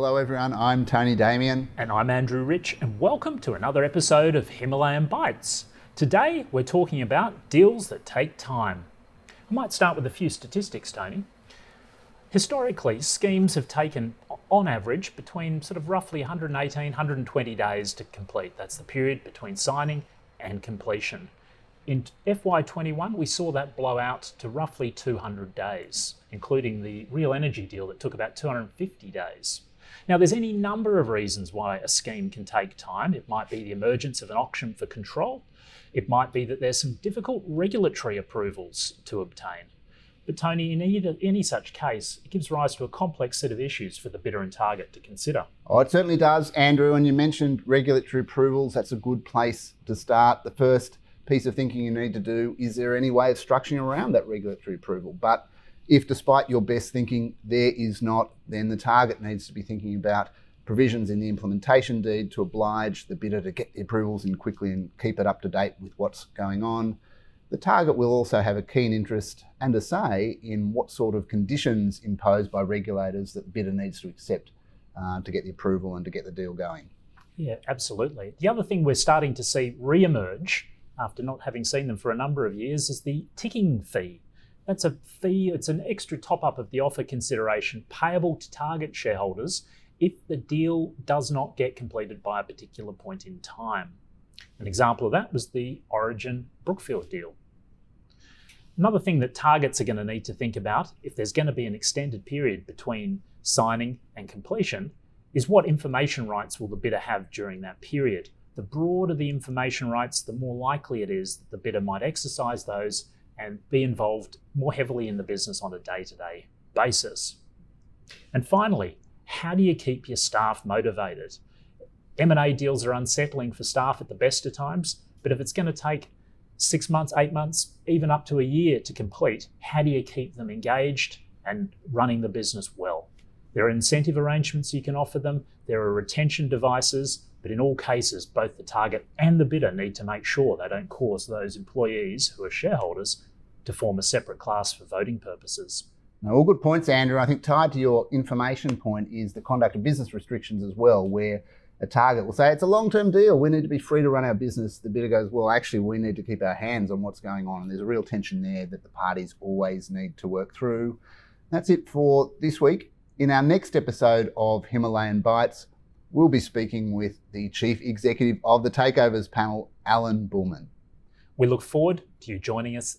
Hello everyone, I'm Tony Damian. And I'm Andrew Rich, and welcome to another episode of Himalayan Bites. Today we're talking about deals that take time. I might start with a few statistics, Tony. Historically, schemes have taken, on average, between sort of roughly 118, 120 days to complete. That's the period between signing and completion. In FY21, we saw that blow out to roughly 200 days, including the Real Energy deal that took about 250 days. Now, there's any number of reasons why a scheme can take time. It might be the emergence of an auction for control. It might be that there's some difficult regulatory approvals to obtain. But Tony, in any such case, it gives rise to a complex set of issues for the bidder and target to consider. Oh, it certainly does, Andrew, and you mentioned regulatory approvals. That's a good place to start. The first piece of thinking you need to do, is there any way of structuring around that regulatory approval? But if despite your best thinking there is not, then the target needs to be thinking about provisions in the implementation deed to oblige the bidder to get the approvals in quickly and keep it up to date with what's going on. The target will also have a keen interest and a say in what sort of conditions imposed by regulators that the bidder needs to accept to get the approval and to get the deal going. Yeah, absolutely. The other thing we're starting to see re-emerge after not having seen them for a number of years is the ticking fee. That's a fee, it's an extra top-up of the offer consideration payable to target shareholders if the deal does not get completed by a particular point in time. An example of that was the Origin Brookfield deal. Another thing that targets are going to need to think about if there's going to be an extended period between signing and completion is what information rights will the bidder have during that period. The broader the information rights, the more likely it is that the bidder might exercise those and be involved more heavily in the business on a day-to-day basis. And finally, how do you keep your staff motivated? M&A deals are unsettling for staff at the best of times, but if it's going to take 6 months, 8 months, even up to a year to complete, how do you keep them engaged and running the business well? There are incentive arrangements you can offer them, there are retention devices, but in all cases, both the target and the bidder need to make sure they don't cause those employees who are shareholders to form a separate class for voting purposes. Now, all good points, Andrew. I think tied to your information point is the conduct of business restrictions as well, where a target will say, it's a long-term deal, we need to be free to run our business. The bidder goes, well, actually, we need to keep our hands on what's going on. And there's a real tension there that the parties always need to work through. That's it for this week. In our next episode of Himalayan Bites, we'll be speaking with the Chief Executive of the Takeovers panel, Alan Bullman. We look forward to you joining us